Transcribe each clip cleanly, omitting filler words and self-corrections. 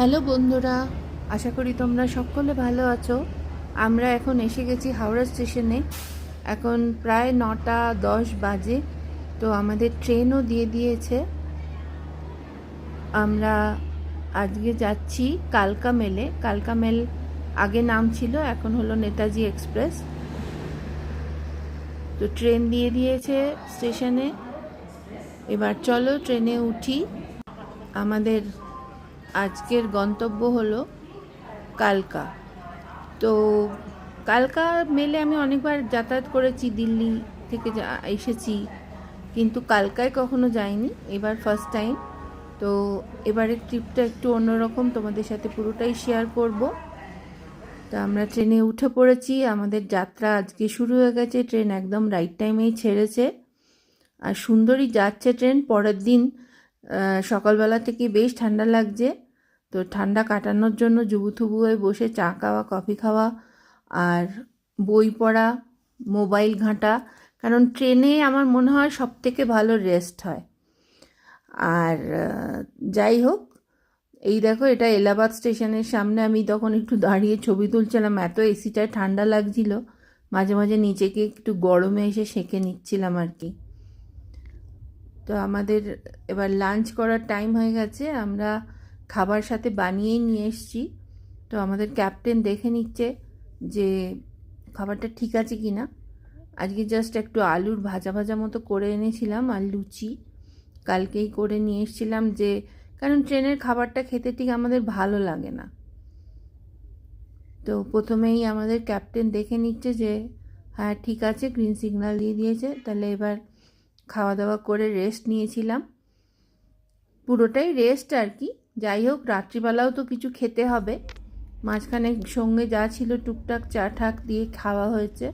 Hello বন্ধুরা, আশা করি তোমরা সকলে ভালো আছো। আমরা এখন এসে গেছি হাওড়া স্টেশনে। এখন প্রায় 9:10 বাজে। তো আমাদের ট্রেনও দিয়ে দিয়েছে। আমরা আজকে যাচ্ছি কালকা মেলে। কালকা মেল আগে নাম ছিল, এখন হলো নেতাজি এক্সপ্রেস। তো ট্রেন দিয়ে দিয়েছে স্টেশনে। এবার চলো ট্রেনে উঠি। আমাদের আজকের গন্তব্য হলো কালকা। তো কালকা মেলে আমি অনেকবার যাতায়াত করেছি, দিল্লি থেকে এসেছি, কিন্তু কালকায় কখনো যাইনি, এবার ফার্স্ট টাইম। তো এবারের ট্রিপটা একটু অন্যরকম, তোমাদের সাথে পুরোটাই শেয়ার করব। তো আমরা ট্রেনে উঠে পড়েছি, আমাদের যাত্রা আজকে শুরু হয়ে গেছে। ট্রেন একদম রাইট টাইমেই ছেড়েছে, আর সুন্দরই যাচ্ছে ট্রেন। পরের দিন সকালবেলা থেকে বেশ ঠান্ডা লাগছে। তো ঠান্ডা কাটানোর জন্য জুবুথুবু হয়ে বসে চা খাওয়া, কফি খাওয়া, আর বই পড়া, মোবাইল ঘাঁটা। কারণ ট্রেনে আমার মনে হয় সব থেকে ভালো রেস্ট হয়। আর যাই হোক, এই দেখো, এটা এলাহাবাদ স্টেশনের সামনে। আমি তখন একটু দাঁড়িয়ে ছবি তুলছিলাম, এত এসিটায় ঠান্ডা লাগছিল। মাঝে মাঝে নিচেকে একটু গরমে এসে সেঁকে নিচ্ছিলাম আর কি। তো আমাদের এবার লাঞ্চ করার টাইম হয়ে গেছে। আমরা খাবার সাথে বানিয়েই নিয়ে এসেছি। তো আমাদের ক্যাপ্টেন দেখে নিচ্ছে যে খাবারটা ঠিক আছে কি না। আজকে জাস্ট একটু আলুর ভাজা ভাজা মতো করে এনেছিলাম, আর লুচি কালকেই করে নিয়ে এসেছিলাম, যে কারণ ট্রেনের খাবারটা খেতে ঠিক আমাদের ভালো লাগে না। তো প্রথমেই আমাদের ক্যাপ্টেন দেখে নিচ্ছে যে হ্যাঁ ঠিক আছে, গ্রিন সিগন্যাল দিয়ে দিয়েছে। তাহলে এবার খাওয়া দাওয়া করে রেস্ট নিয়েছিলাম, পুরোটাই রেস্ট আর কি। যাই হোক, রাত্রিবেলাও তো কিছু খেতে হবে। মাঝখানে সঙ্গে যা ছিল টুকটাক চা ঠাক দিয়ে খাওয়া হয়েছে।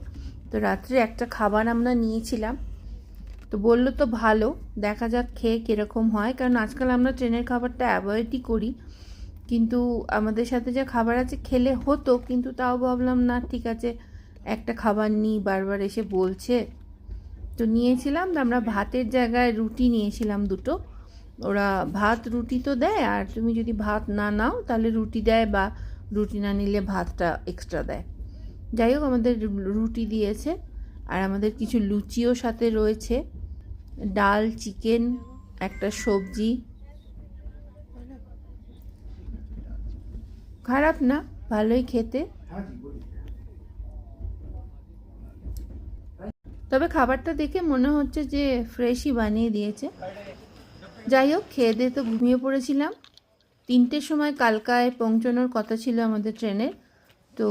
তো রাত্রে একটা খাবার আমরা নিয়েছিলাম, তো বললো তো ভালো, দেখা যাক খেয়ে কীরকম হয়। কারণ আজকাল আমরা ট্রেনের খাবারটা অ্যাভয়েডই করি, কিন্তু আমাদের সাথে যা খাবার আছে খেলে হতো, কিন্তু তাও ভাবলাম না, ঠিক আছে একটা খাবার নিই, বারবার এসে বলছে। তো নিয়েছিলাম, আমরা ভাতের জায়গায় রুটি নিয়েছিলাম দুটো। ওরা ভাত রুটি তো দেয়, আর তুমি যদি ভাত না নাও তাহলে রুটি দেয়, বা রুটি না নিলে ভাতটা এক্সট্রা দেয়। যাই হোক, আমাদের রুটি দিয়েছে, আর আমাদের কিছু লুচিও সাথে রয়েছে, ডাল, চিকেন, একটা সবজি। খারাপ না, ভালোই খেতে। তবে খাবারটা দেখে মনে হচ্ছে যে ফ্রেশই বানিয়ে দিয়েছে। যাই হোক, খেয়ে দিয়ে তো ঘুমিয়ে পড়েছিলাম। 3টের সময় কালকায় পৌঁছানোর কথা ছিল আমাদের ট্রেনের। তো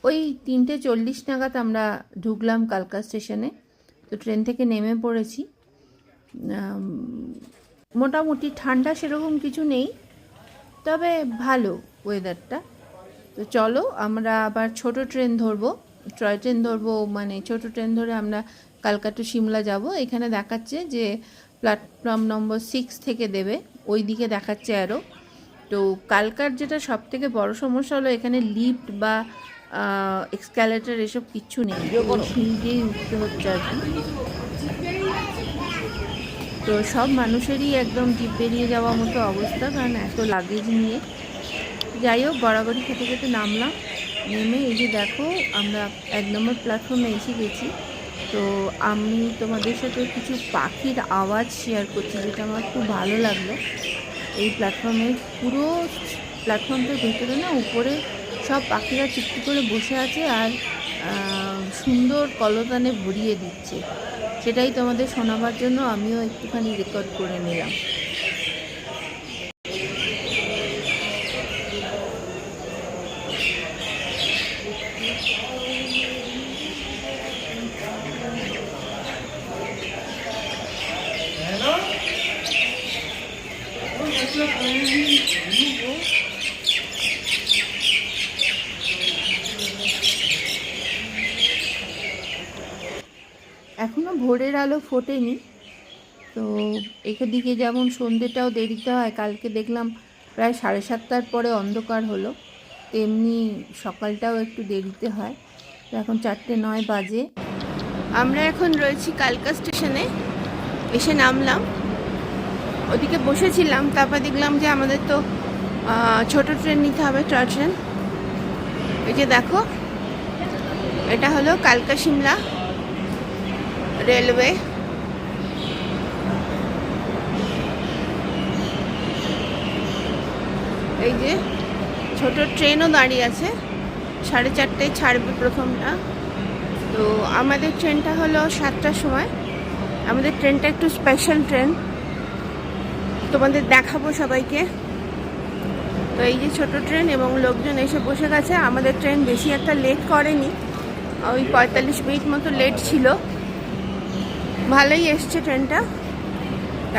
ওই 3:40 নাগাদ আমরা ঢুকলাম কালকা স্টেশনে। তো ট্রেন থেকে নেমে পড়েছি। মোটামুটি ঠান্ডা সেরকম কিছু নেই, তবে ভালো ওয়েদারটা। তো চলো আমরা আবার ছোট ট্রেন ধরবো, টয় ট্রেন ধরবো, মানে ছোট ট্রেন ধরে আমরা কালকা টু সিমলা যাব। এখানে দেখাচ্ছে যে প্ল্যাটফর্ম নম্বর 6 থেকে দেবে, ওই দিকে দেখাচ্ছে আরও। তো কালকার যেটা সব থেকে বড় সমস্যা হলো, এখানে লিফট বা এক্সক্যালেটার এসব কিচ্ছু নেই, সিঁড়ি দিয়েই উঠতে হচ্ছে আর কি। তো সব মানুষেরই একদম জিভ বেরিয়ে যাওয়া মতো অবস্থা, কারণ এত লাগেজ নিয়ে। যাই হোক, গড়াগড়ি খেতে খেতে নামলাম। নেমে এই যে দেখো, আমরা 1 নম্বর প্ল্যাটফর্মে এসে গেছি। তো আমি তোমাদের সাথে কিছু পাখির আওয়াজ শেয়ার করছি, যেটা আমার খুব ভালো লাগলো। এই প্ল্যাটফর্মের পুরো প্ল্যাটফর্মটার ভেতরে না, উপরে সব পাখিরা চুপটি করে বসে আছে, আর সুন্দর কলতানে ভরিয়ে দিচ্ছে। সেটাই তোমাদের শোনাবার জন্য আমিও একটুখানি রেকর্ড করে নিলাম। এখনও ভোরের আলো ফোটেনি। তো এদিকে যেমন সন্ধ্যেটাও দেরিতে হয়, কালকে দেখলাম প্রায় 7:30টার পরে অন্ধকার হলো, তেমনি সকালটাও একটু দেরিতে হয়। তো এখন 4:09 বাজে। আমরা এখন রয়েছি কালকা স্টেশনে, এসে নামলাম। ওদিকে বসেছিলাম, তারপর দেখলাম যে আমাদের তো ছোট ট্রেন নিতে হবে, টয় ট্রেন। এই যে দেখো, এটা হলো কালকা শিমলা রেলওয়ে। এই যে ছোট ট্রেনও দাঁড়িয়ে আছে, 4:30টায় ছাড়বে প্রথমটা। তো আমাদের ট্রেনটা হলো 7টার সময়। আমাদের ট্রেনটা একটু স্পেশাল ট্রেন, তোমাদের দেখাবো সবাইকে। তো এই যে ছোট ট্রেন এবং লোকজন এসে বসে গেছে। আমাদের ট্রেন বেশি একটা লেট করেনি, ওই 45 মিনিট মতো লেট ছিল। ভালোই এসছে ট্রেনটা।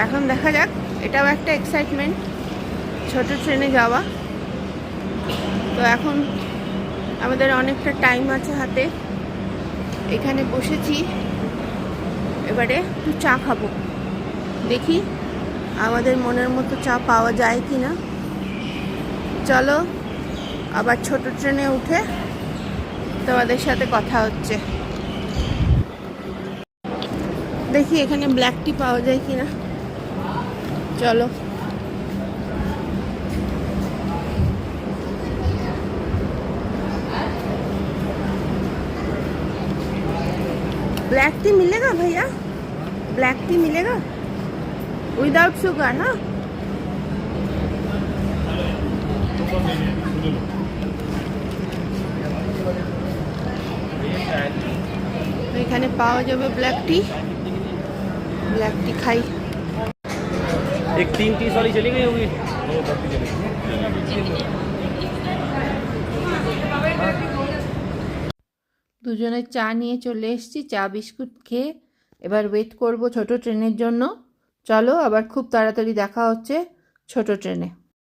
এখন দেখা যাক, এটাও একটা এক্সাইটমেন্ট ছোট ট্রেনে যাওয়া। তো এখন আমাদের অনেকটা টাইম আছে হাতে, এখানে বসেছি। এবারে একটু চা খাবো, দেখি আমাদের মনের মতো চা পাওয়া যায় কি না। চলো আবার ছোট ট্রেনে উঠে তোমাদের সাথে কথা হচ্ছে। দেখি এখানে ব্ল্যাক টি পাওয়া যায় কি না। চলো। ब्लैक टी मिलेगा भैया? ब्लैक टी मिलेगा विदाउट शुगर ना? এখানে পাওয়া যাবে ব্ল্যাক टी। ब्लैक टी खाई। एक 3 30 वाली चली गई होगी। দুজনে চা নিয়ে চলে এসেছি, চা বিস্কুট খেয়ে এবার ওয়েট করব ছোট ট্রেনের জন্য। চলো আবার খুব তাড়াতাড়ি দেখা হচ্ছে ছোট ট্রেনে।